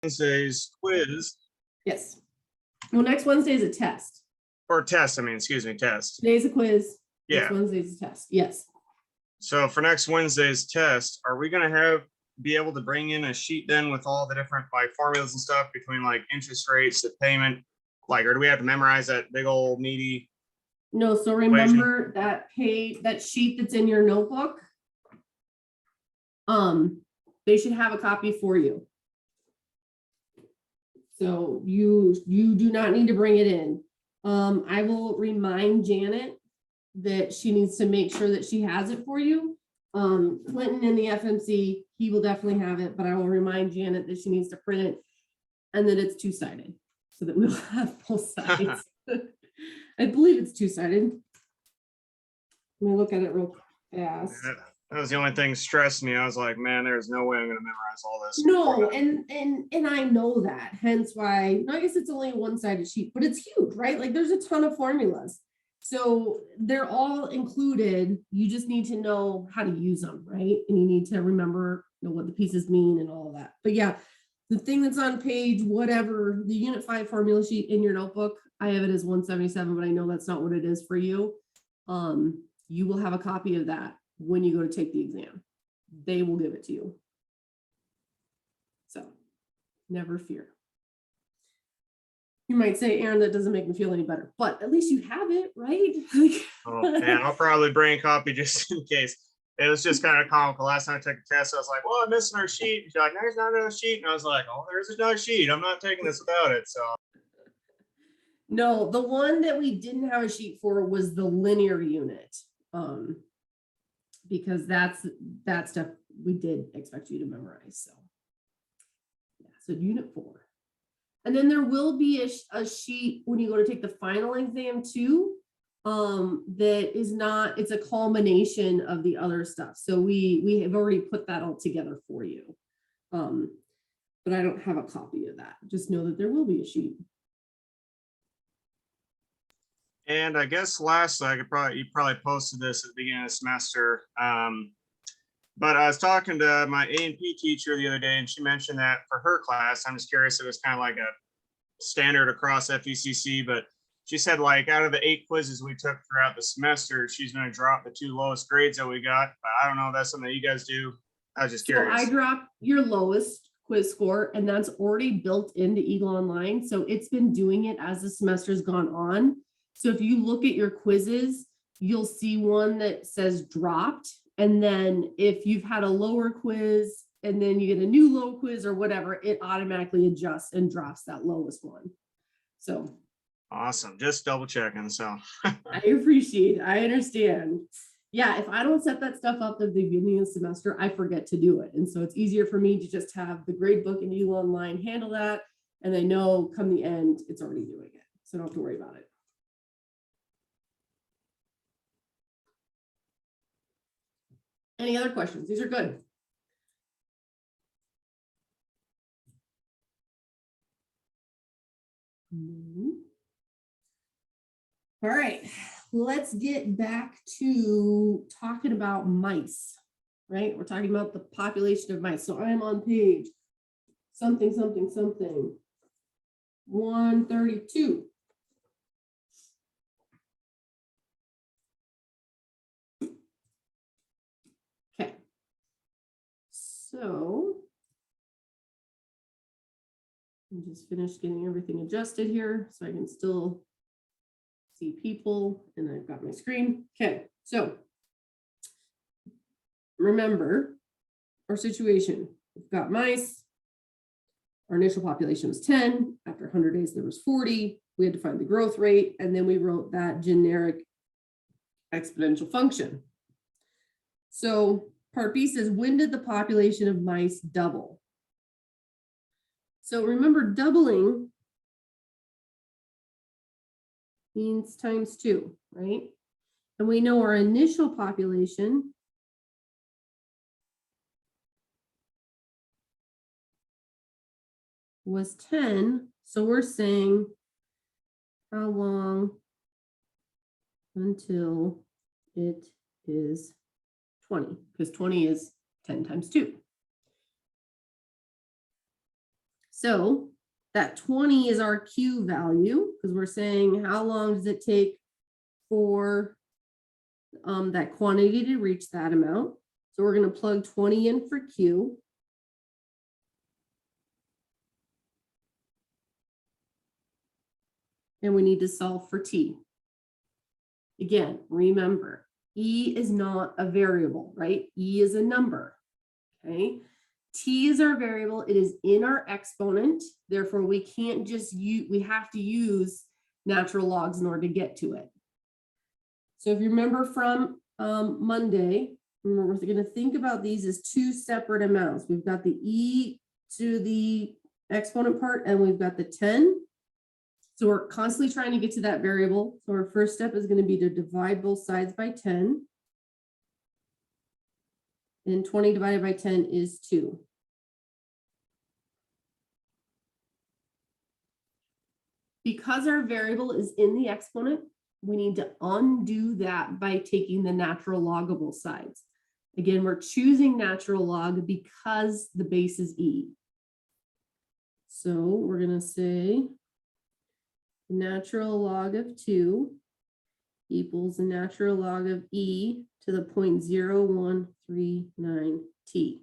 Wednesday's quiz. Yes. Well, next Wednesday is a test. Or test, I mean, excuse me, test. Today's a quiz. Yeah. Next Wednesday's a test. Yes. So for next Wednesday's test, are we going to be able to bring in a sheet then with all the different like formulas and stuff between like interest rates, the payment, like, or do we have to memorize that big old meaty? No, so remember that sheet that's in your notebook. They should have a copy for you. So you do not need to bring it in. I will remind Janet that she needs to make sure that she has it for you. Clinton in the FMC, he will definitely have it, but I will remind Janet that she needs to print it and that it's two-sided so that we'll have both sides. I believe it's two-sided. Let me look at it real fast. That was the only thing stressed me. I was like, man, there's no way I'm going to memorize all this. No, and I know that, hence why, I guess it's only a one-sided sheet, but it's huge, right? Like there's a ton of formulas. So they're all included. You just need to know how to use them, right? And you need to remember, what the pieces mean and all of that. But yeah, the thing that's on page, whatever, the Unit 5 formula sheet in your notebook, I have it as 177, but I know that's not what it is for you. You will have a copy of that when you go to take the exam. They will give it to you. So never fear. You might say, Aaron, that doesn't make me feel any better, but at least you have it, right? Oh, man, I'll probably bring a copy just in case. It was just kind of comical. Last time I took a test, I was like, well, I'm missing our sheet. She's like, there's not another sheet. And I was like, oh, there's another sheet. I'm not taking this without it. So no, the one that we didn't have a sheet for was the linear unit. Because that stuff we did expect you to memorize. So yeah, so Unit 4. And then there will be a sheet when you go to take the final exam too, that is not, it's a culmination of the other stuff. So we have already put that all together for you. But I don't have a copy of that. Just know that there will be a sheet. And I guess lastly, you probably posted this at the beginning of the semester. But I was talking to my A&P teacher the other day, and she mentioned that for her class, I'm just curious, it was kind of like a standard across FECC, but she said like out of the 8 quizzes we took throughout the semester, she's going to drop the 2 lowest grades that we got. But I don't know if that's something that you guys do. I was just curious. So I dropped your lowest quiz score, and that's already built into Eagle Online. So it's been doing it as the semester's gone on. So if you look at your quizzes, you'll see one that says dropped. And then if you've had a lower quiz and then you get a new low quiz or whatever, it automatically adjusts and drops that lowest one. So awesome. Just double checking. So I appreciate it. I understand. Yeah, if I don't set that stuff up at the beginning of the semester, I forget to do it. And so it's easier for me to just have the grade book and Eagle Online handle that. And I know come the end, it's already doing it. So I don't have to worry about it. Any other questions? These are good. All right, let's get back to talking about mice, right? We're talking about the population of mice. So I'm on page something, 132. Okay, so I'm just finished getting everything adjusted here so I can still see people, and I've got my screen. Okay, so remember our situation. We've got mice. Our initial population was 10. After 100 days, there was 40. We had to find the growth rate, and then we wrote that generic exponential function. So part B says, when did the population of mice double? So remember, doubling means times 2, right? And we know our initial population was 10. So we're saying how long until it is 20, because 20 is 10 times 2. So that 20 is our Q value because we're saying how long does it take for that quantity to reach that amount. So we're going to plug 20 in for Q. And we need to solve for T. Again, remember, E is not a variable, right? E is a number, okay? T is our variable. It is in our exponent. Therefore, we can't just use, we have to use natural logs in order to get to it. So if you remember from Monday, remember we're going to think about these as two separate amounts. We've got the E to the exponent part, and we've got the 10. So we're constantly trying to get to that variable. So our first step is going to be to divide both sides by 10. And 20 divided by 10 is 2. Because our variable is in the exponent, we need to undo that by taking the natural log of both sides. Again, we're choosing natural log because the base is E. So we're going to say natural log of 2 equals the natural log of E to the 0.0139 t.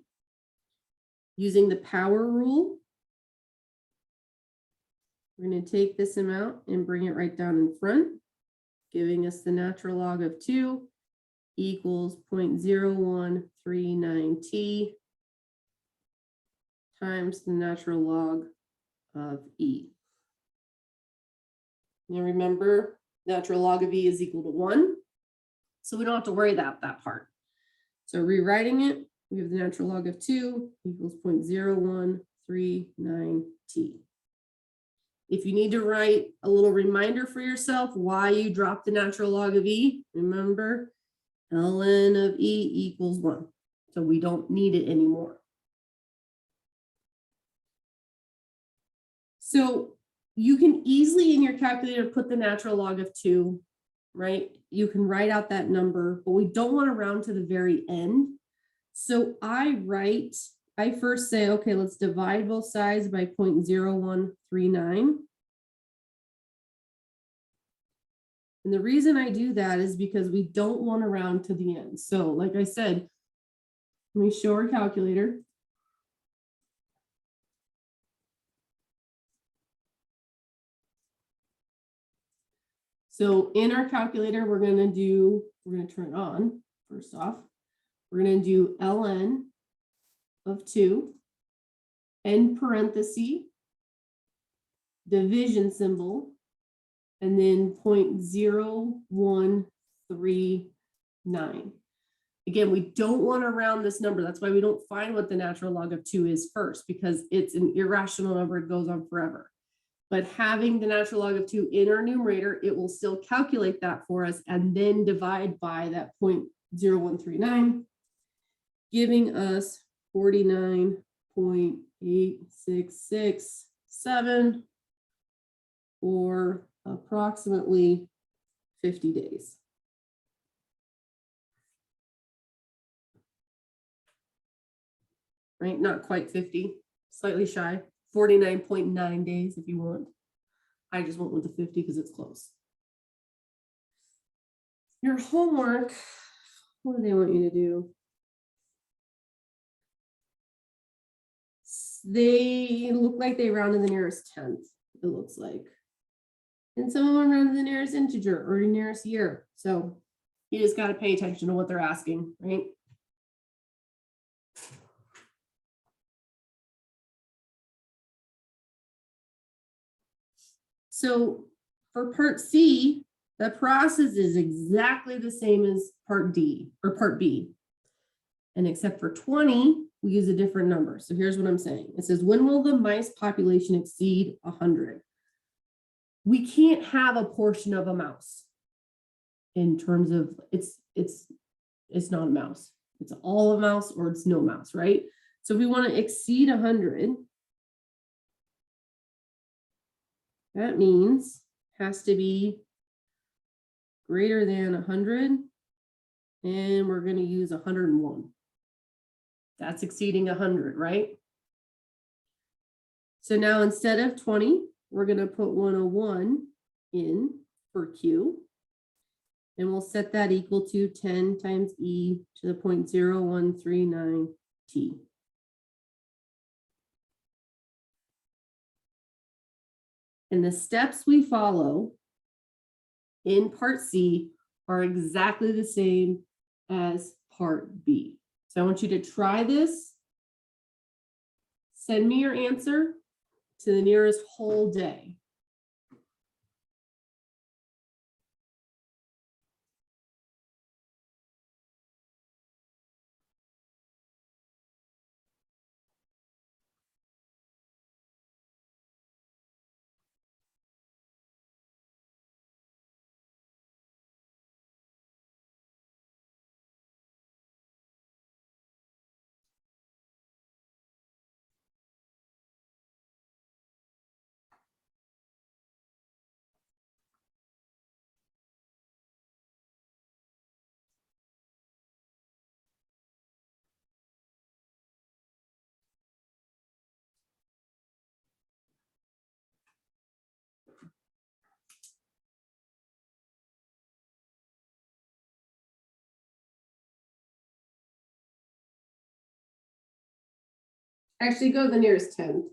Using the power rule, we're going to take this amount and bring it right down in front, giving us the natural log of 2 equals 0.0139 t times the natural log of E. Now remember, natural log of E is equal to 1, so we don't have to worry about that part. So rewriting it, we have the natural log of 2 equals 0.0139 t. If you need to write a little reminder for yourself why you dropped the natural log of E, remember, ln of E equals 1. So we don't need it anymore. So you can easily in your calculator put the natural log of 2, right? You can write out that number, but we don't want to round to the very end. So I first say, okay, let's divide both sides by 0.0139. And the reason I do that is because we don't want to round to the end. So like I said, let me show our calculator. So in our calculator, we're going to turn it on first off. We're going to do ln of 2, end parenthesis, division symbol, and then 0.0139. Again, we don't want to round this number. That's why we don't find what the natural log of 2 is first, because it's an irrational number. It goes on forever. But having the natural log of 2 in our numerator, it will still calculate that for us and then divide by that 0.0139, giving us 49.8667 or approximately 50 days. Right, not quite 50, slightly shy. 49.9 days if you want. I just went with the 50 because it's close. Your homework, what do they want you to do? They look like they rounded the nearest tenth, it looks like. And some of them rounded the nearest integer or the nearest year. So you just got to pay attention to what they're asking, right? So for part C, the process is exactly the same as part D or part B. And except for 20, we use a different number. So here's what I'm saying. It says, when will the mice population exceed 100? We can't have a portion of a mouse in terms of it's not a mouse. It's all a mouse or it's no mouse, right? So if we want to exceed 100, that means has to be greater than 100, and we're going to use 101. That's exceeding 100, right? So now instead of 20, we're going to put 101 in for Q. And we'll set that equal to 10 times e to the 0.0139 t. And the steps we follow in part C are exactly the same as part B. So I want you to try this. Send me your answer to the nearest whole day. Actually, go to the nearest 10th.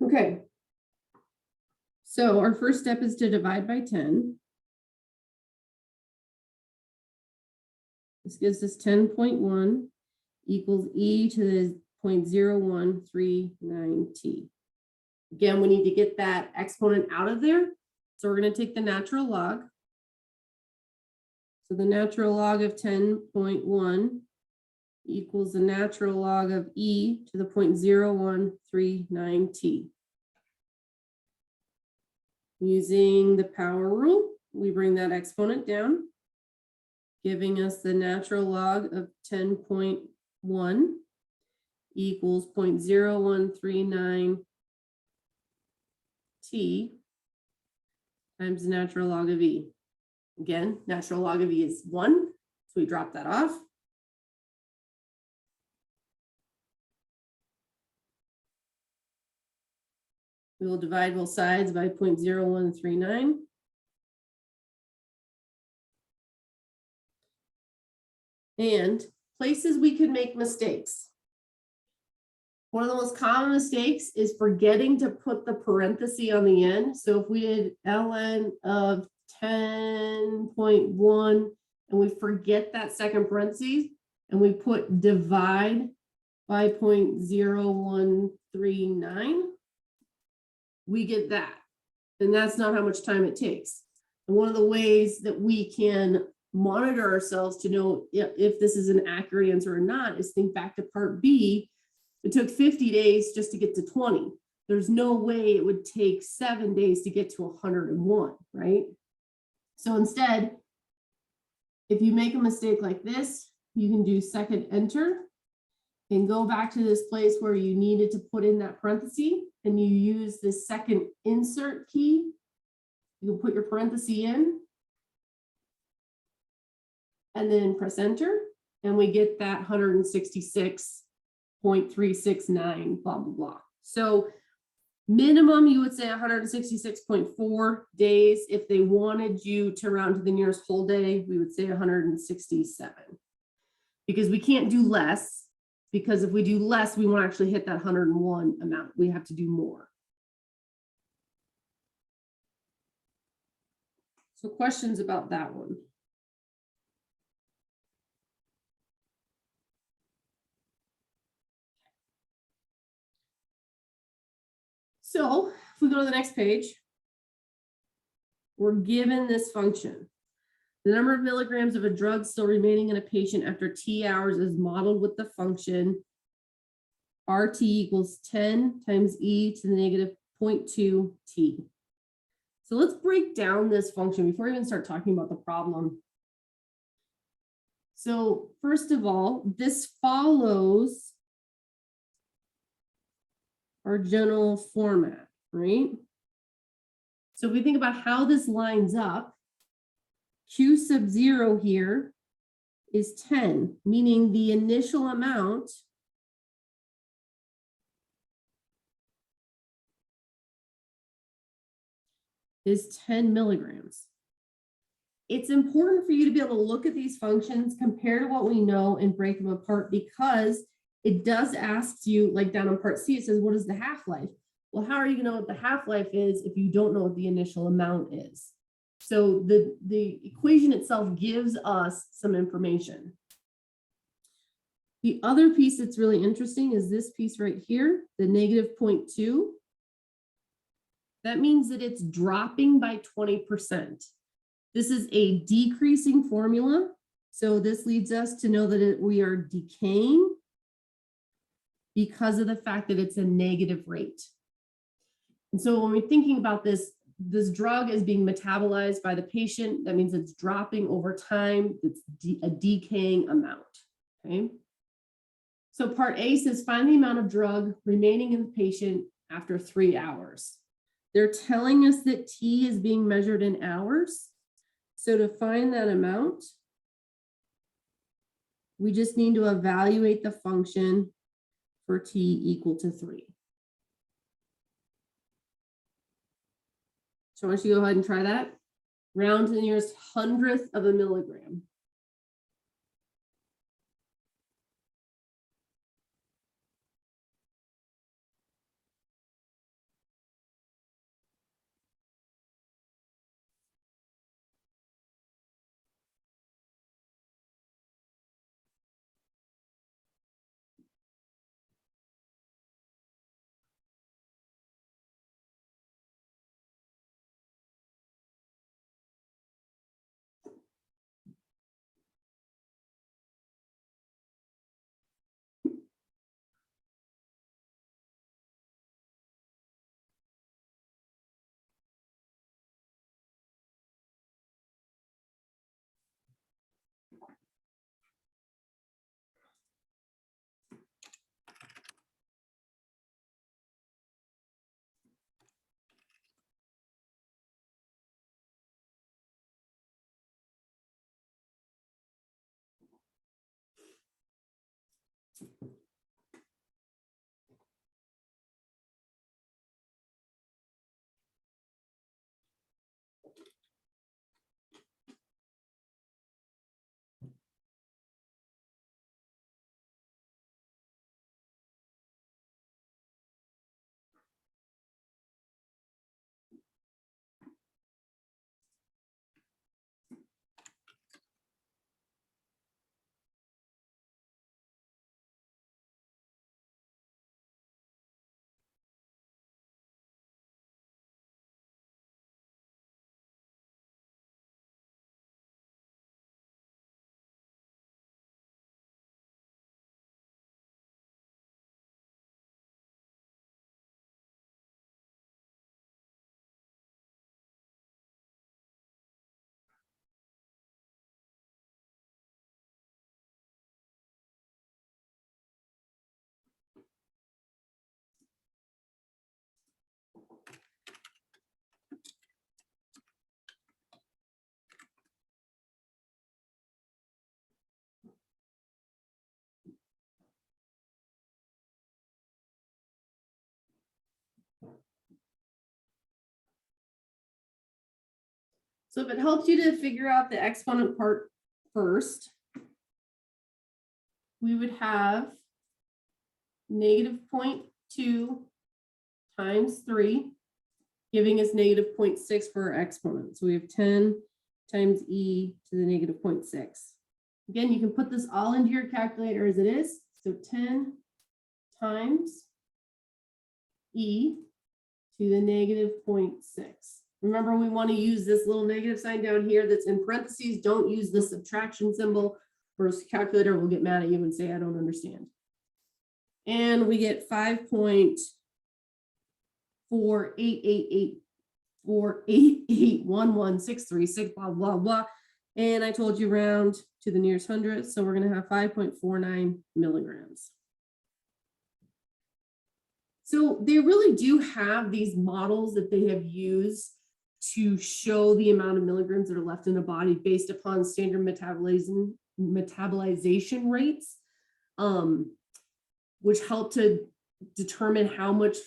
Okay. So our first step is to divide by 10. This gives us 10.1 equals e to the 0.0139 t. Again, we need to get that exponent out of there. So we're going to take the natural log. So the natural log of 10.1 equals the natural log of E to the 0.0139 t. Using the power rule, we bring that exponent down, giving us the natural log of 10.1 equals 0.0139 t times the natural log of E. Again, natural log of E is 1, so we drop that off. We will divide both sides by 0.0139. And places we could make mistakes. One of the most common mistakes is forgetting to put the parenthesis on the end. So if we did ln of 10.1 and we forget that second parenthesis and we put divide by 0.0139, we get that. And that's not how much time it takes. And one of the ways that we can monitor ourselves to know if this is an accurate answer or not is think back to part B. It took 50 days just to get to 20. There's no way it would take 7 days to get to 101, right? So instead, if you make a mistake like this, you can do second enter and go back to this place where you needed to put in that parenthesis and you use the second insert key. You can put your parenthesis in and then press enter, and we get that 166.369, blah, blah, blah. So minimum, you would say 166.4 days. If they wanted you to round to the nearest whole day, we would say 167. Because we can't do less, because if we do less, we won't actually hit that 101 amount. We have to do more. So questions about that one? So if we go to the next page, we're given this function. The number of milligrams of a drug still remaining in a patient after T hours is modeled with the function RT equals 10 times E to the negative 0.2 T. So let's break down this function before we even start talking about the problem. So first of all, this follows our general format, right? So if we think about how this lines up, Q sub 0 here is 10, meaning the initial amount is 10 milligrams. It's important for you to be able to look at these functions, compare to what we know, and break them apart, because it does ask you, like down on part C, it says, what is the half-life? Well, how are you going to know what the half-life is if you don't know what the initial amount is? So the equation itself gives us some information. The other piece that's really interesting is this piece right here, the negative 0.2. That means that it's dropping by 20%. This is a decreasing formula. So this leads us to know that we are decaying because of the fact that it's a negative rate. And so when we're thinking about this, this drug is being metabolized by the patient. That means it's dropping over time. It's a decaying amount, okay? So part A says find the amount of drug remaining in the patient after 3 hours. They're telling us that T is being measured in hours. So to find that amount, we just need to evaluate the function for T equal to 3. So I want you to go ahead and try that. Round to the nearest 100th of a milligram. So if it helps you to figure out the exponent part first, we would have -0.2 times 3, giving us -0.6 for our exponent. So we have 10 times e to the -0.6. Again, you can put this all into your calculator as it is. So 10 times e to the -0.6. Remember, we want to use this little negative sign down here that's in parentheses. Don't use the subtraction symbol, or else the calculator will get mad at you and say, I don't understand. And we get 5.48884881166, blah, blah, blah. And I told you round to the nearest hundredth. So we're going to have 5.49 milligrams. So they really do have these models that they have used to show the amount of milligrams that are left in a body based upon standard metabolization rates, which help to determine how much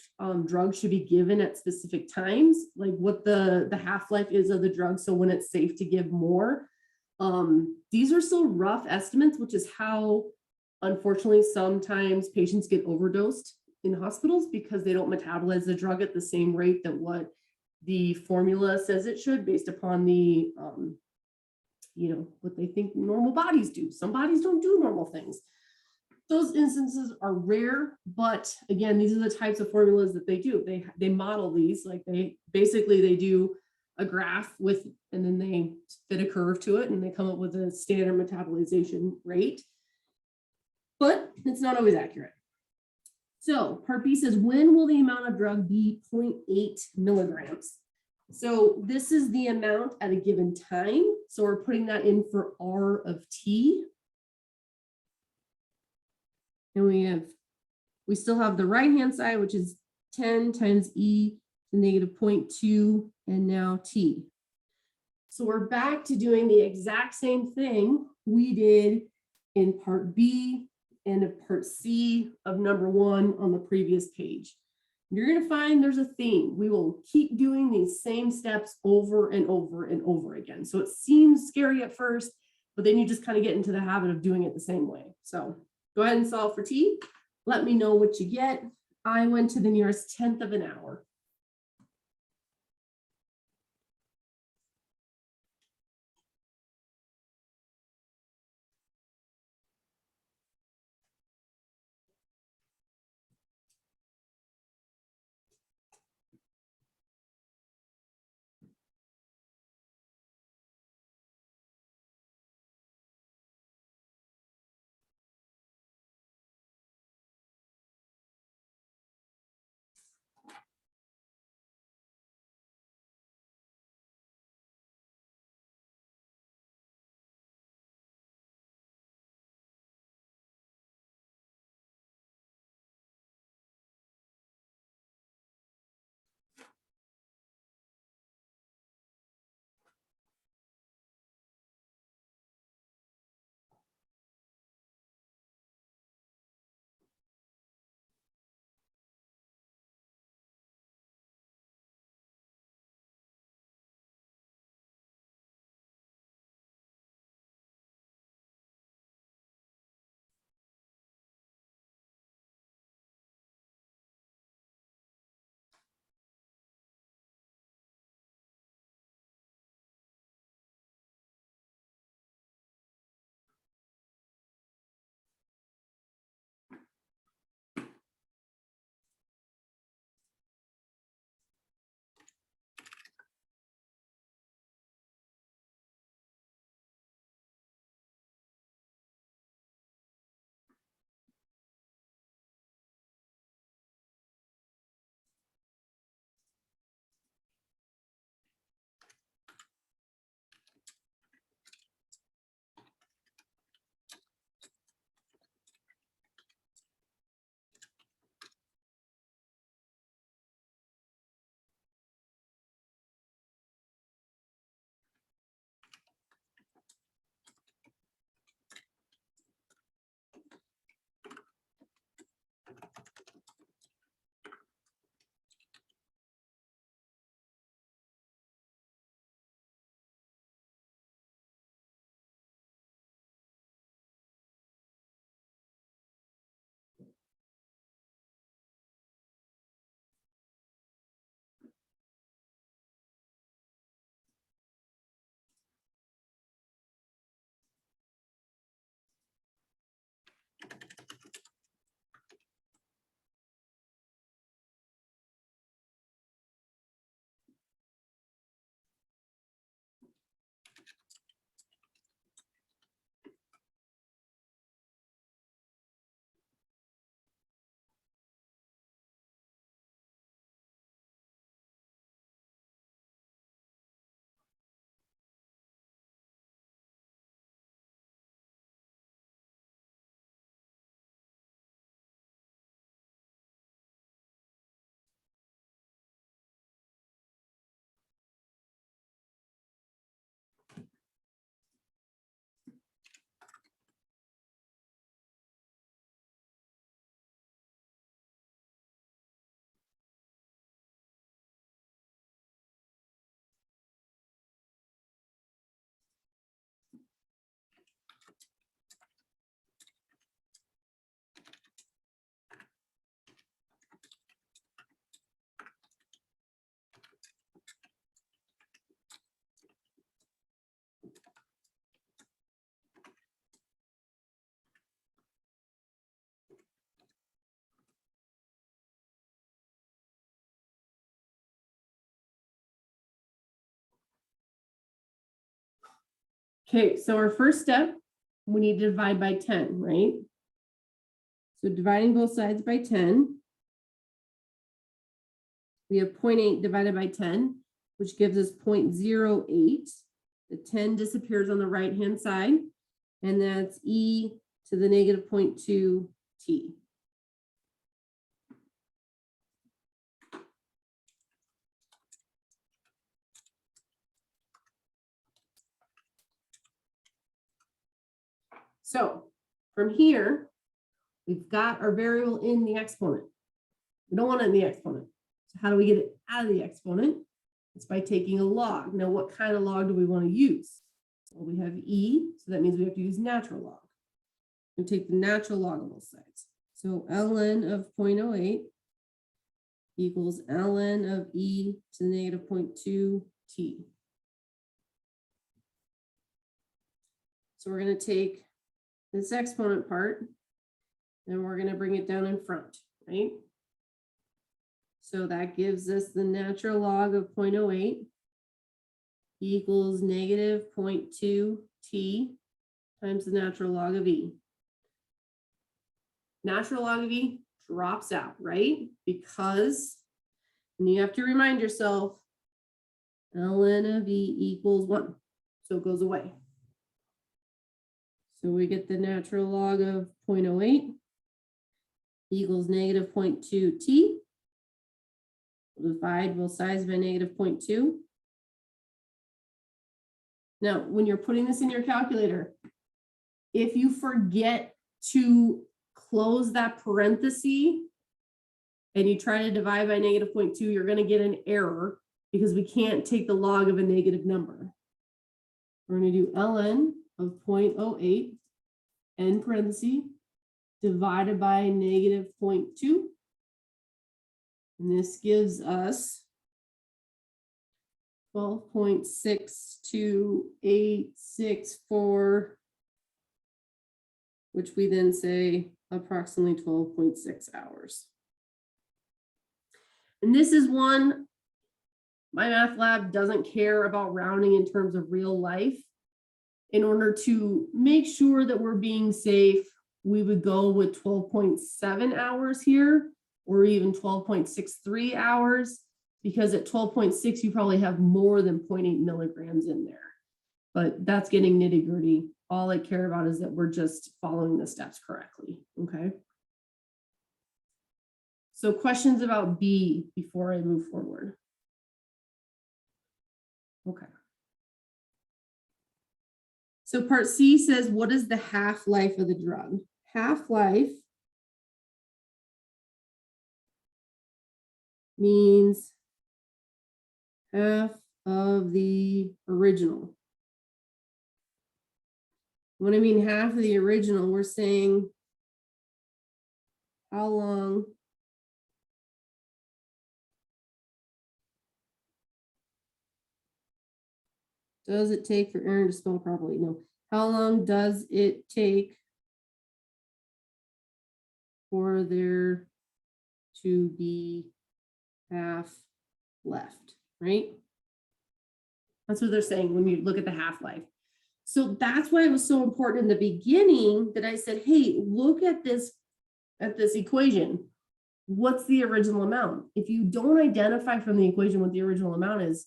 drug should be given at specific times, like what the half-life is of the drug, so when it's safe to give more. These are still rough estimates, which is how, unfortunately, sometimes patients get overdosed in hospitals because they don't metabolize the drug at the same rate that what the formula says it should, based upon the, what they think normal bodies do. Some bodies don't do normal things. Those instances are rare, but again, these are the types of formulas that they do. They model these, like they do a graph with, and then they fit a curve to it and they come up with a standard metabolization rate, but it's not always accurate. So part B says, when will the amount of drug be 0.8 milligrams? So this is the amount at a given time. So we're putting that in for R of T. And we still have the right-hand side, which is 10 times e to -0.2, and now T. So we're back to doing the exact same thing we did in part B and of part C of number 1 on the previous page. You're going to find there's a theme. We will keep doing these same steps over and over and over again. So it seems scary at first, but then you just kind of get into the habit of doing it the same way. So go ahead and solve for T. Let me know what you get. I went to the nearest 1/10 of an hour. Okay, so our first step, we need to divide by 10, right? So dividing both sides by 10, we have 0.8 divided by 10, which gives us 0.08. The 10 disappears on the right-hand side, and that's e to the negative 0.2 t. So from here, we've got our variable in the exponent. We don't want it in the exponent. So how do we get it out of the exponent? It's by taking a log. Now, what kind of log do we want to use? Well, we have e, so that means we have to use natural log. And take the natural log on both sides. So ln of 0.08 equals ln of e to the negative 0.2 t. So we're going to take this exponent part, and we're going to bring it down in front, right? So that gives us the natural log of 0.08 equals negative 0.2 t times the natural log of e. Natural log of e drops out, right? Because, and you have to remind yourself, ln of e equals 1. So it goes away. So we get the natural log of 0.08 equals negative 0.2 t. We'll divide both sides by negative 0.2. Now, when you're putting this in your calculator, if you forget to close that parenthesis and you try to divide by negative 0.2, you're going to get an error because we can't take the log of a negative number. We're going to do ln of 0.08 n parenthesis divided by negative 0.2. And this gives us 12.62864, which we then say approximately 12.6 hours. And this is one, my math lab doesn't care about rounding in terms of real life. In order to make sure that we're being safe, we would go with 12.7 hours here, or even 12.63 hours, because at 12.6, you probably have more than 0.8 milligrams in there. But that's getting nitty gritty. All I care about is that we're just following the steps correctly, okay? So questions about B before I move forward? Okay. So part C says, what is the half-life of the drug? Half-life means half of the original. When I mean half of the original, we're saying how long does it take for Aaron to spell properly? No. How long does it take for there to be half left, right? That's what they're saying when you look at the half-life. So that's why it was so important in the beginning that I said, hey, look at this equation. What's the original amount? If you don't identify from the equation what the original amount is,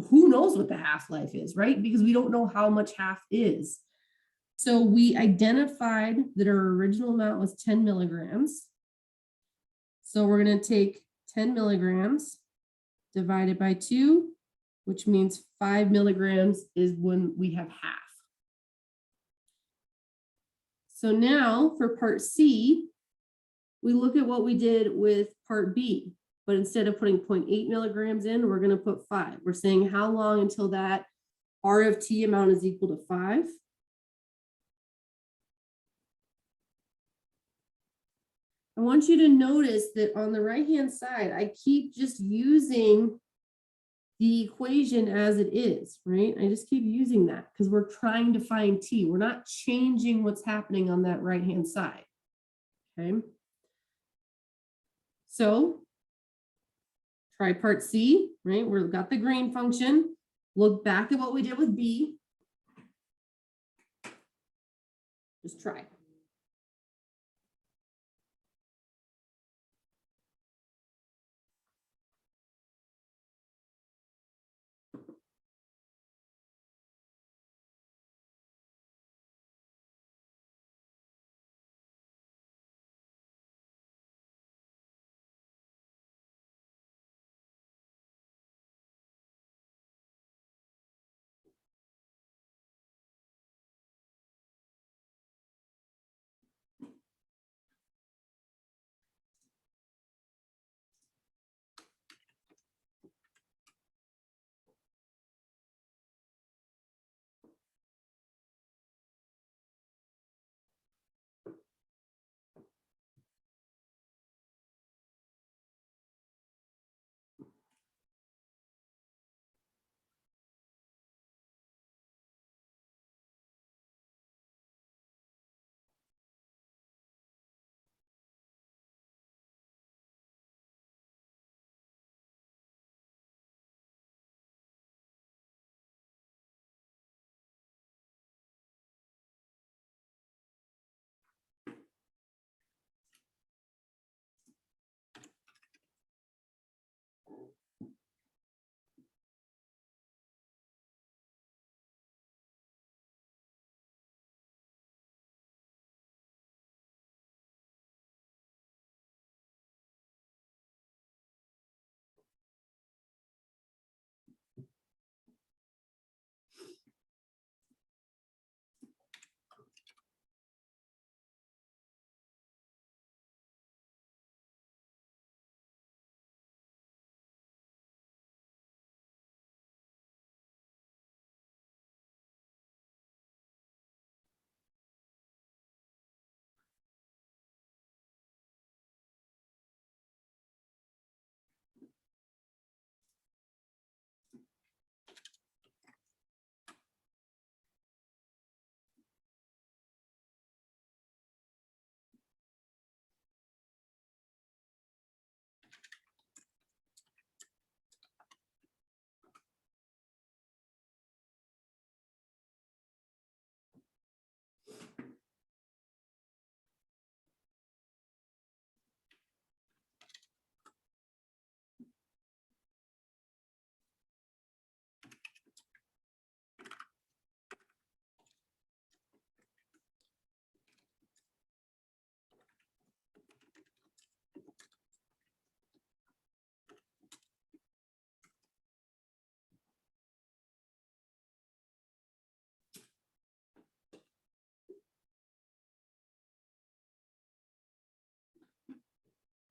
who knows what the half-life is, right? Because we don't know how much half is. So we identified that our original amount was 10 milligrams. So we're going to take 10 milligrams divided by 2, which means 5 milligrams is when we have half. So now for part C, we look at what we did with part B, but instead of putting 0.8 milligrams in, we're going to put 5. We're saying how long until that R of T amount is equal to 5. I want you to notice that on the right-hand side, I keep just using the equation as it is, right? I just keep using that because we're trying to find T. We're not changing what's happening on that right-hand side, okay? So try part C, right? We've got the green function. Look back at what we did with B. Just try.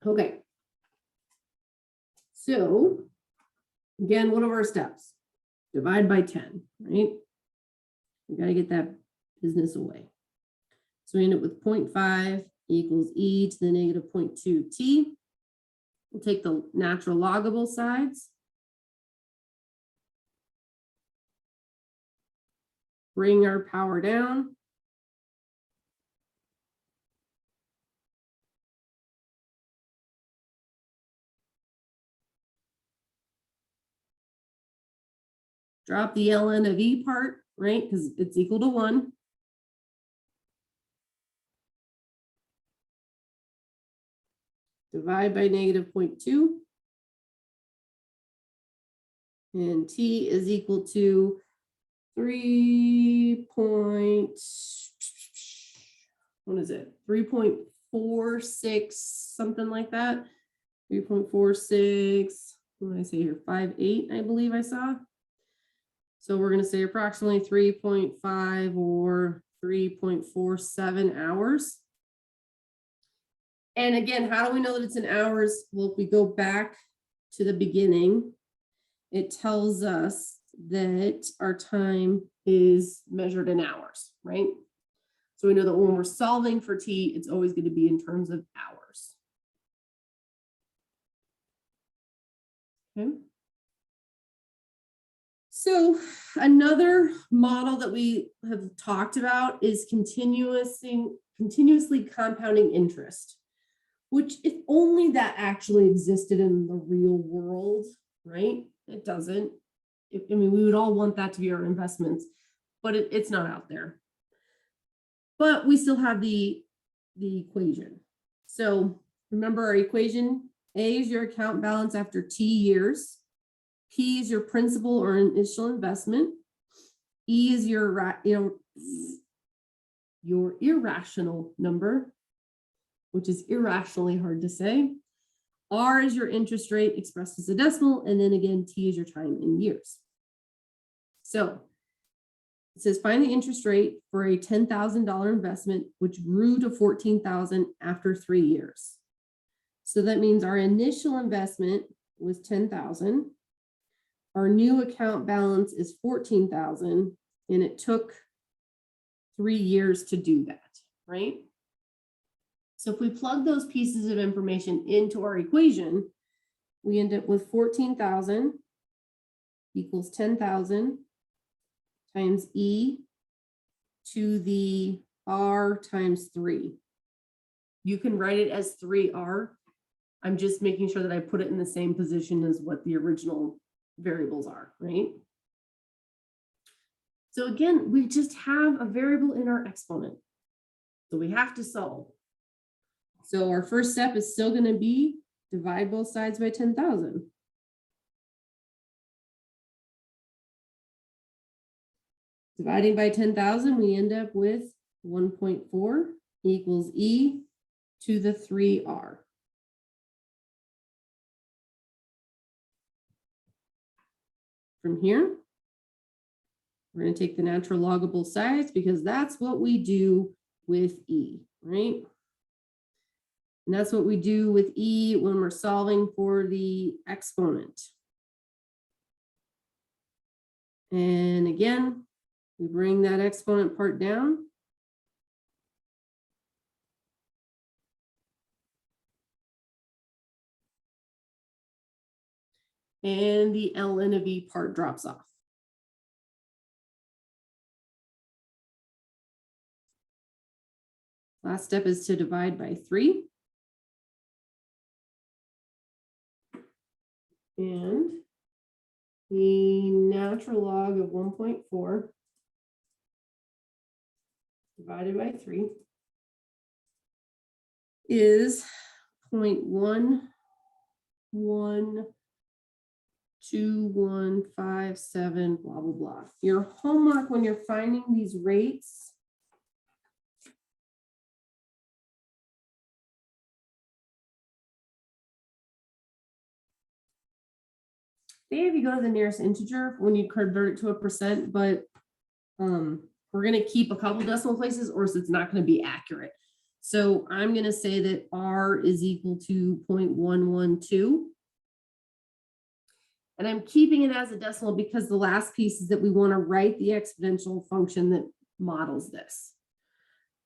Okay. So again, what are our steps? Divide by 10, right? We got to get that business away. So we end up with 0.5 equals e to the negative 0.2 t. We'll take the natural log of both sides. Bring our power down. Drop the ln of e part, right? Because it's equal to 1. Divide by negative 0.2. And t is equal to 3. What is it? 3.46, something like that. 3.46. What did I say here? 58, I believe I saw. So we're going to say approximately 3.5 or 3.47 hours. And again, how do we know that it's in hours? Well, if we go back to the beginning, it tells us that our time is measured in hours, right? So we know that when we're solving for t, it's always going to be in terms of hours. Okay. So another model that we have talked about is continuously compounding interest, which if only that actually existed in the real world, right? It doesn't. I mean, we would all want that to be our investments, but it's not out there. but we still have the equation. So remember our equation, A is your account balance after T years. P is your principal or initial investment. E is your irrational number, which is irrationally hard to say. R is your interest rate expressed as a decimal, and then again, T is your time in years. So it says find the interest rate for a $10,000 investment, which grew to $14,000 after 3 years. So that means our initial investment was $10,000. Our new account balance is $14,000, and it took 3 years to do that, right? So if we plug those pieces of information into our equation, we end up with 14,000 equals 10,000 times E to the R times 3. You can write it as 3R. I'm just making sure that I put it in the same position as what the original variables are, right? So again, we just have a variable in our exponent. So we have to solve. So our first step is still going to be divide both sides by 10,000. Dividing by 10,000, we end up with 1.4 equals E to the 3R. From here, we're going to take the natural log of both sides because that's what we do with E, right? And that's what we do with E when we're solving for the exponent. And again, we bring that exponent part down. And the ln of E part drops off. Last step is to divide by 3. And the natural log of 1.4 divided by 3 is 0.112157, blah, blah, blah. Your homework when you're finding these rates if you go to the nearest integer when you convert it to a percent, but we're going to keep a couple decimal places or it's not going to be accurate. So I'm going to say that R is equal to 0.112. And I'm keeping it as a decimal because the last piece is that we want to write the exponential function that models this.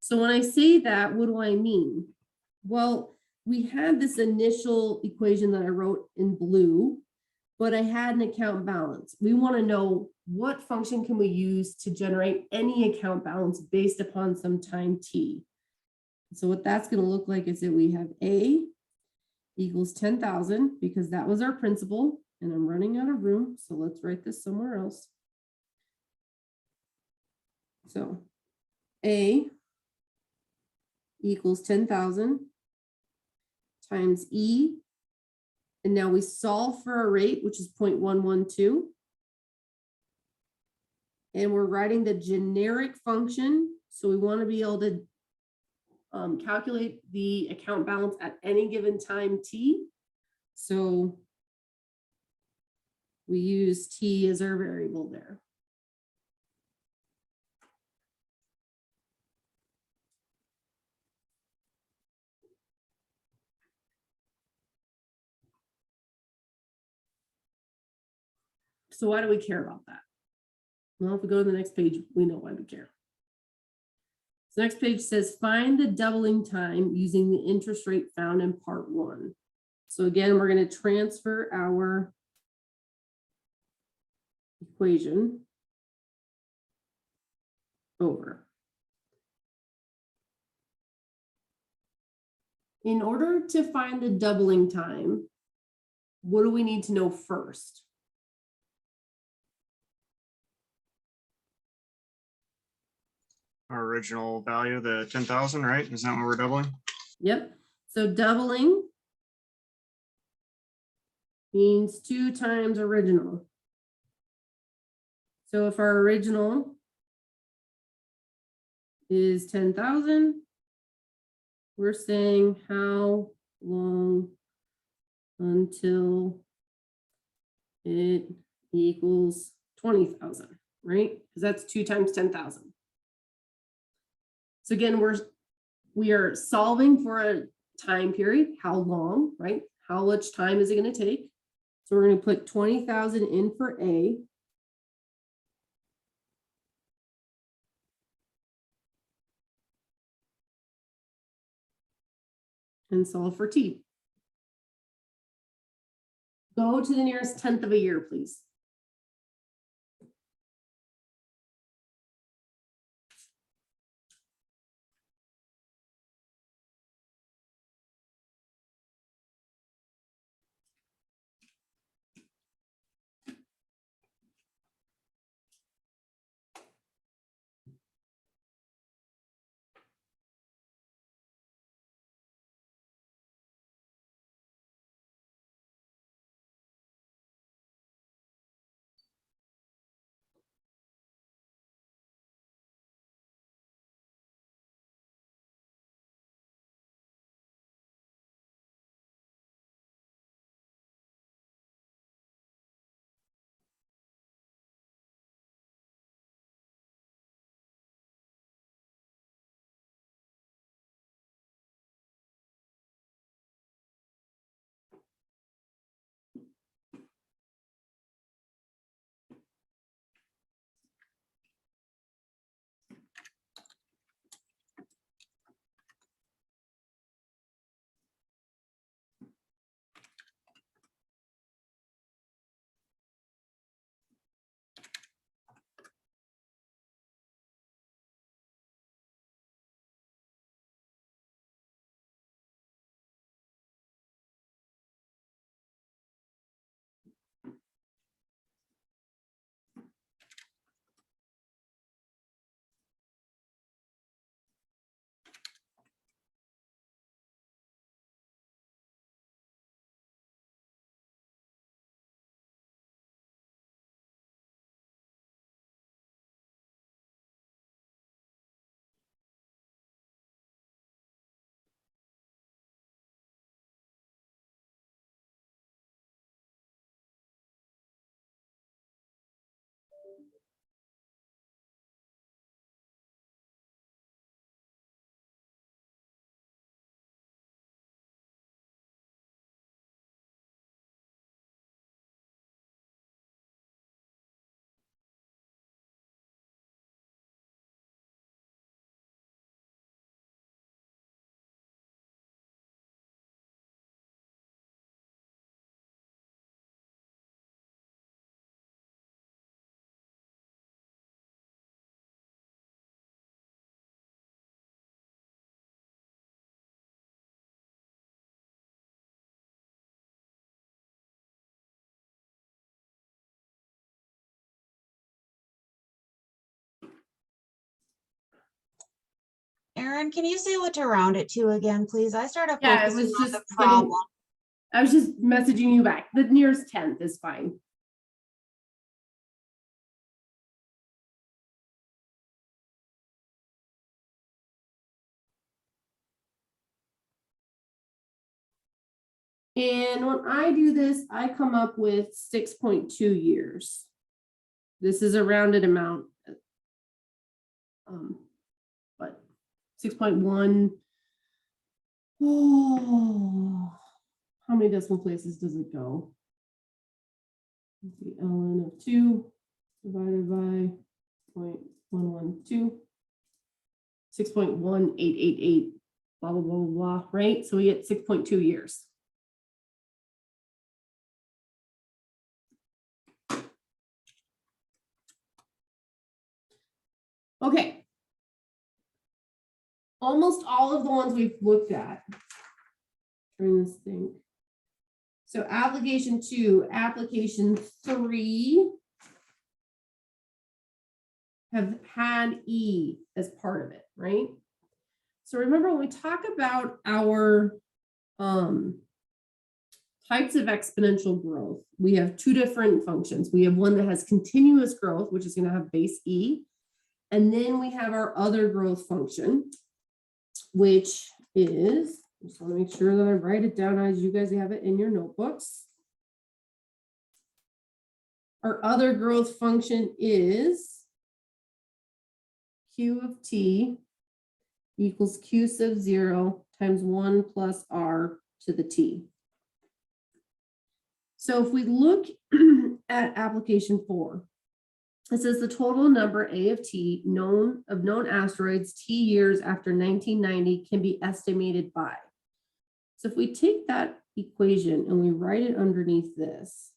So when I say that, what do I mean? Well, we had this initial equation that I wrote in blue, but I had an account balance. We want to know what function can we use to generate any account balance based upon some time t. So what that's going to look like is that we have A equals 10,000 because that was our principal, and I'm running out of room. So let's write this somewhere else. So A equals 10,000 times E. And now we solve for a rate, which is 0.112. And we're writing the generic function. So we want to be able to calculate the account balance at any given time t. So we use t as our variable there. So why do we care about that? Well, if we go to the next page, we know why we care. The next page says, find the doubling time using the interest rate found in part 1. So again, we're going to transfer our equation over. In order to find the doubling time, what do we need to know first? our original value, the 10,000, right? Is that what we're doubling? Yep. So doubling means 2 times original. So if our original is 10,000, we're saying how long until it equals 20,000, right? Because that's 2 times 10,000. So again, we are solving for a time period. How long, right? How much time is it going to take? So we're going to put 20,000 in for A. And solve for T. Go to the nearest tenth of a year, please. Erin, can you say what to round it to again, please? I started Yeah, I focusing was on just the problem. I was just messaging you back. The nearest 10th is fine. And when I do this, I come up with 6.2 years. This is a rounded amount. But 6.1. Oh, how many decimal places does it go? The ln of 2 divided by 0.112. 6.1888, blah, blah, blah, blah, right? So we get 6.2 years. Okay. Almost all of the ones we've looked at. Turn this thing. So application 2, application 3 have had E as part of it, right? So remember when we talk about our types of exponential growth, we have two different functions. We have one that has continuous growth, which is going to have base E. And then we have our other growth function, which is, I just want to make sure that I write it down as you guys have it in your notebooks. Our other growth function is Q of t equals Q sub 0 times 1 plus R to the t. So if we look at application 4, it says the total number A of t known asteroids t years after 1990 can be estimated by. So if we take that equation and we write it underneath this,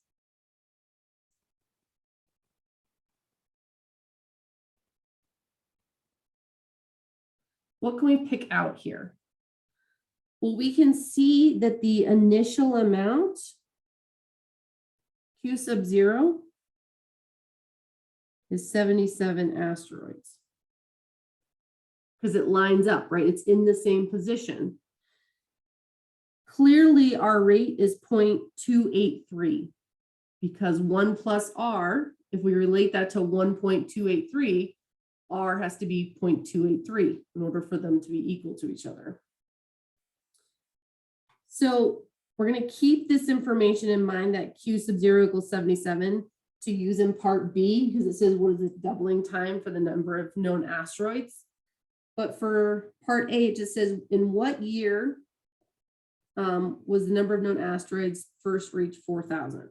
what can we pick out here? Well, we can see that the initial amount, Q sub 0, is 77 asteroids. Because it lines up, right? It's in the same position. Clearly, our rate is 0.283 because 1 plus R, if we relate that to 1.283, R has to be 0.283 in order for them to be equal to each other. So we're going to keep this information in mind that Q sub 0 equals 77 to use in part B, because it says what is the doubling time for the number of known asteroids. But for part A, it just says in what year was the number of known asteroids first reached 4,000.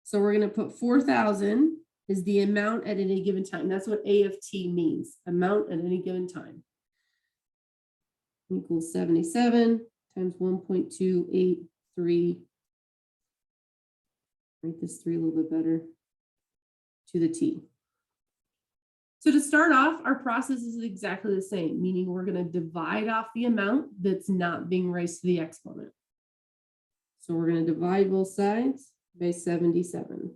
So we're going to put 4,000 is the amount at any given time. That's what A of t means, amount at any given time. Equals 77 times 1.283. Write this 3 a little bit better, to the t. So to start off, our process is exactly the same, meaning we're going to divide off the amount that's not being raised to the exponent. So we're going to divide both sides by 77.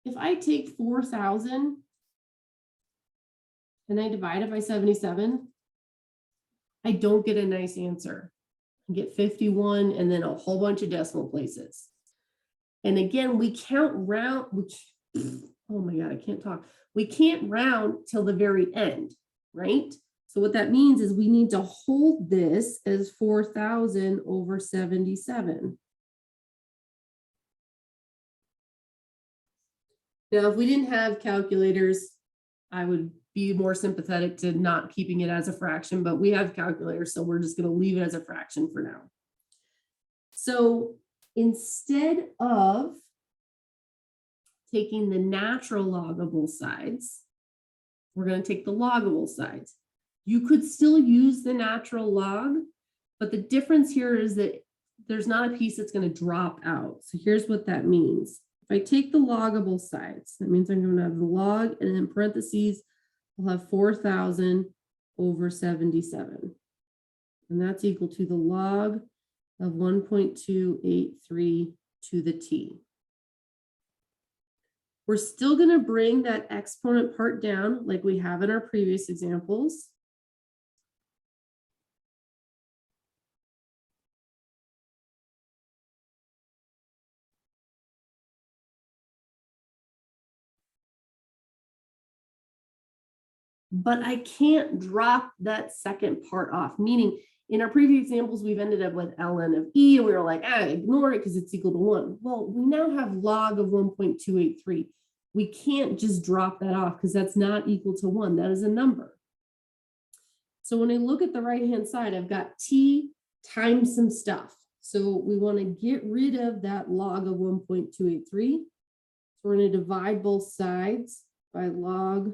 If I take 4,000 and I divide it by 77, I don't get a nice answer. I get 51 and then a whole bunch of decimal places. And again, we can't round, oh my God, I can't talk. We can't round till the very end, right? So what that means is we need to hold this as 4,000 over 77. Now, if we didn't have calculators, I would be more sympathetic to not keeping it as a fraction, but we have calculators, so we're just going to leave it as a fraction for now. So instead of taking the natural log of both sides, we're going to take the log of both sides. You could still use the natural log, but the difference here is that there's not a piece that's going to drop out. So here's what that means. If I take the log of both sides, that means I'm going to have the log and in parentheses, I'll have 4,000 over 77. And that's equal to the log of 1.283 to the t. We're still going to bring that exponent part down like we have in our previous examples. But I can't drop that second part off, meaning in our previous examples, we've ended up with ln of e, and we were like, ignore it because it's equal to 1. Well, we now have log of 1.283. We can't just drop that off because that's not equal to 1. That is a number. So when I look at the right-hand side, I've got t times some stuff. So we want to get rid of that log of 1.283. So we're going to divide both sides by log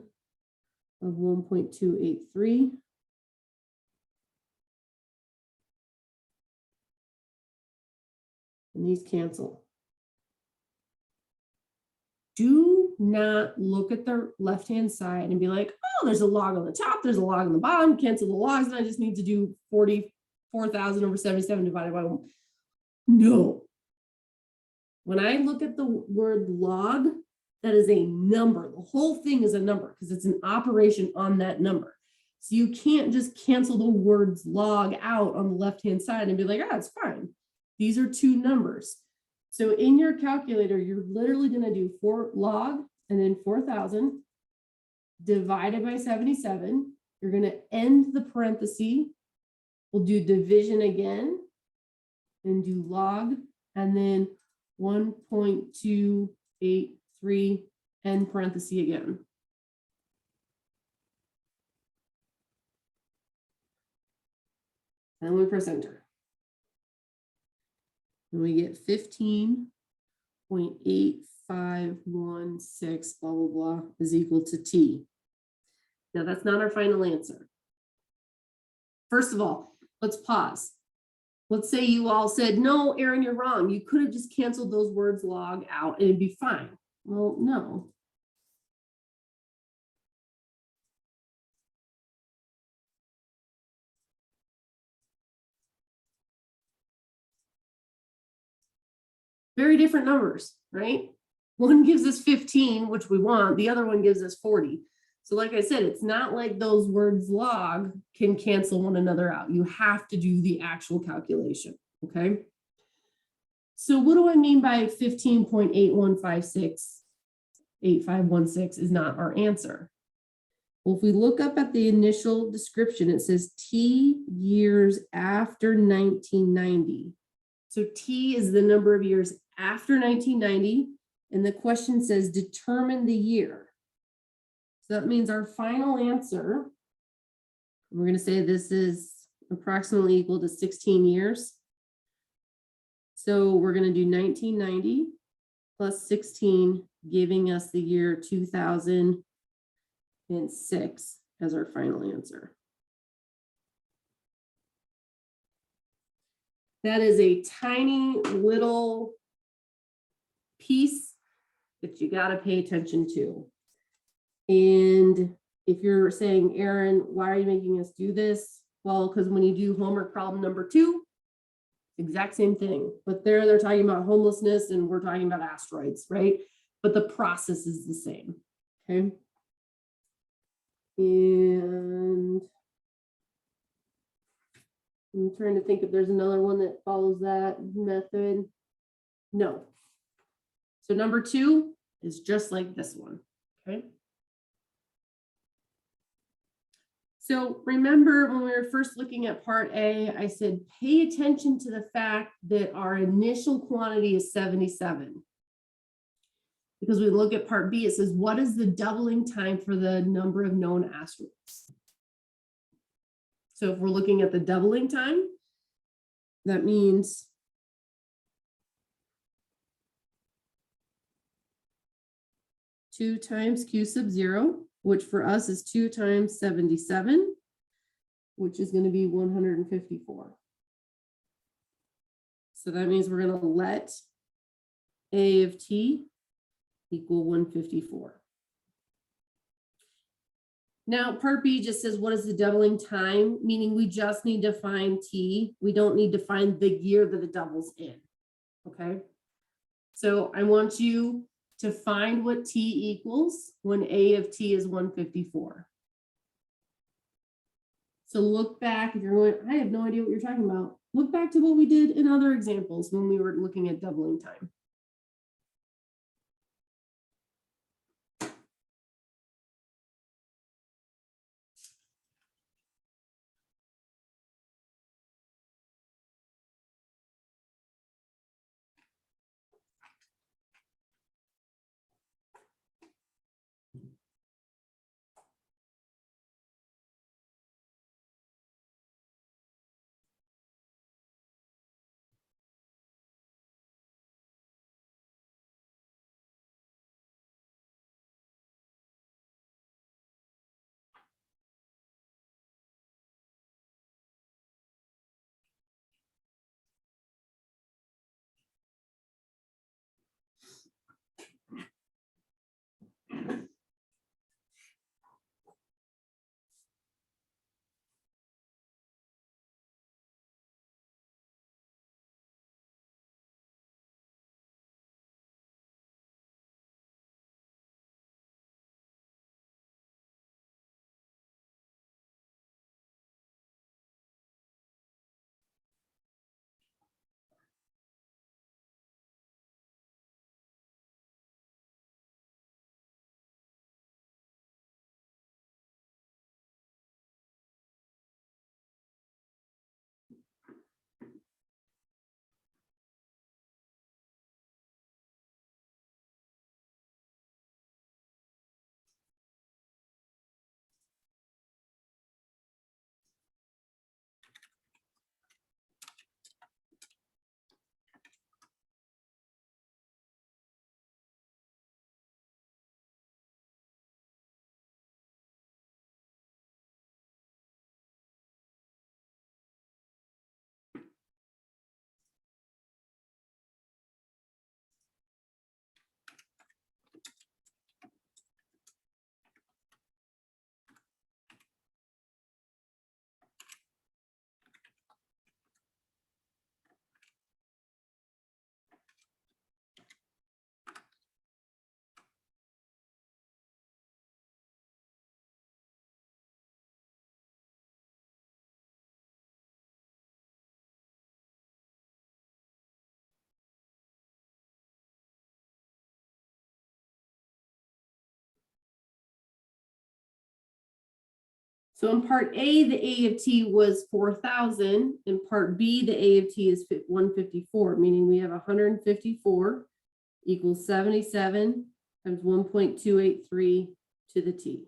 of 1.283. And these cancel. Do not look at the left-hand side and be like, oh, there's a log on the top, there's a log on the bottom, cancel the logs, and I just need to do 44,000 over 77 divided by 1. No. When I look at the word log, that is a number. The whole thing is a number because it's an operation on that number. So you can't just cancel the words log out on the left-hand side and be like, it's fine. These are two numbers. So in your calculator, you're literally going to do log and then 4,000 divided by 77. You're going to end the parenthesis. We'll do division again and do log and then 1.283 end parenthesis again. And we press enter. And we get 15.8516 blah, blah, blah is equal to T. Now that's not our final answer. First of all, let's pause. Let's say you all said, no, Erin, you're wrong. You could have just canceled those words log out and it'd be fine. Well, no. Very different numbers, right? One gives us 15, which we want. The other one gives us 40. So like I said, it's not like those words log can cancel one another out. You have to do the actual calculation, okay? So what do I mean by 15.8516 is not our answer? Well, if we look up at the initial description, it says T years after 1990. So T is the number of years after 1990, and the question says determine the year. So that means our final answer, we're going to say this is approximately equal to 16 years. So we're going to do 1990 plus 16, giving us the year 2006 as our final answer. That is a tiny little piece that you got to pay attention to. And if you're saying, Erin, why are you making us do this? Well, because when you do homework problem number 2, exact same thing. But they're talking about homelessness and we're talking about asteroids, right? But the process is the same. Okay. And I'm trying to think if there's another one that follows that method. No. So number 2 is just like this one. Okay. So remember when we were first looking at part A, I said, pay attention to the fact that our initial quantity is 77. Because we look at part B, it says, what is the doubling time for the number of known asteroids? So if we're looking at the doubling time, that means two times Q sub 0, which for us is 2 times 77, which is going to be 154. So that means we're going to let A of T equal 154. Now, part B just says, what is the doubling time? Meaning we just need to find T. We don't need to find the year that it doubles in, okay? So I want you to find what T equals when A of T is 154. So look back, if you're going, I have no idea what you're talking about. Look back to what we did in other examples when we were looking at doubling time. So in part A, the A of T was 4,000. In part B, the A of T is 154, meaning we have 154 equals 77 times 1.283 to the T.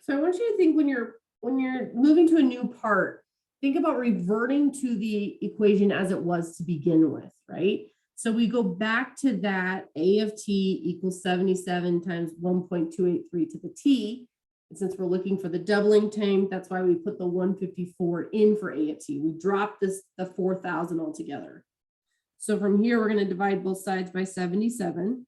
So I want you to think when you're moving to a new part, think about reverting to the equation as it was to begin with, right? So we go back to that A of T equals 77 times 1.283 to the T. And since we're looking for the doubling time, that's why we put the 154 in for A of T. We dropped the 4,000 altogether. So from here, we're going to divide both sides by 77.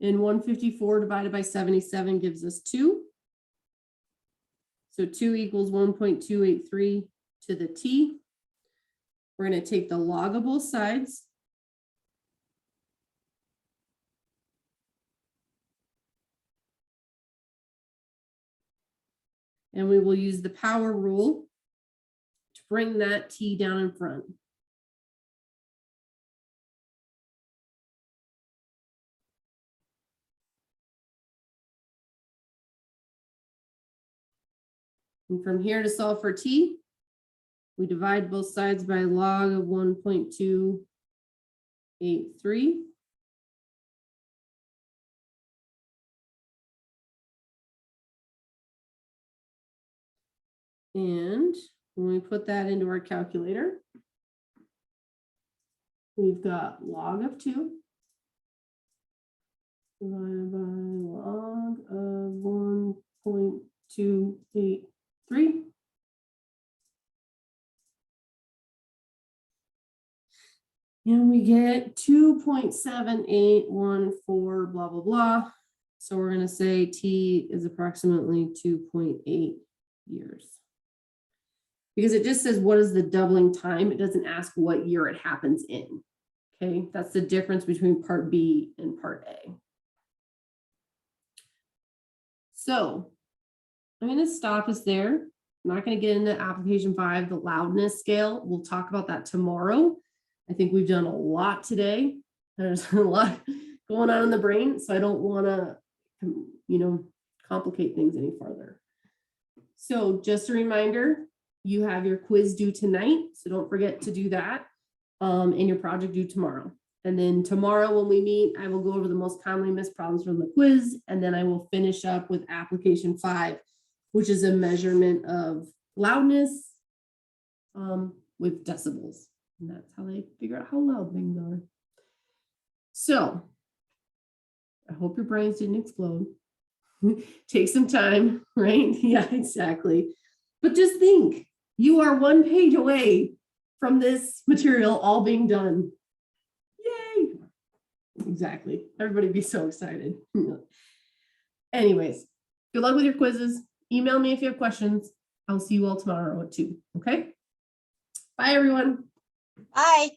And 154 divided by 77 gives us 2. So 2 equals 1.283 to the T. We're going to take the log of both sides. And we will use the power rule to bring that T down in front. And from here to solve for T, we divide both sides by log of 1.283. And when we put that into our calculator, we've got log of 2 divided by log of 1.283. And we get 2.7814, blah, blah, blah. So we're going to say T is approximately 2.8 years. Because it just says, what is the doubling time? It doesn't ask what year it happens in. Okay, that's the difference between part B and part A. So I'm going to stop us there. I'm not going to get into application 5, the loudness scale. We'll talk about that tomorrow. I think we've done a lot today. There's a lot going on in the brain, so I don't want to, complicate things any further. So just a reminder, you have your quiz due tonight, so don't forget to do that, and your project due tomorrow. And then tomorrow when we meet, I will go over the most commonly missed problems from the quiz, and then I will finish up with application 5, which is a measurement of loudness with decibels. And that's how they figure out how loud things are. So I hope your brains didn't explode. Take some time, right? Yeah, exactly. But just think, you are 1 page away from this material all being done. Yay. Exactly. Everybody be so excited. Anyways, good luck with your quizzes. Email me if you have questions. I'll see you all tomorrow at 2. Okay? Bye, everyone. Bye.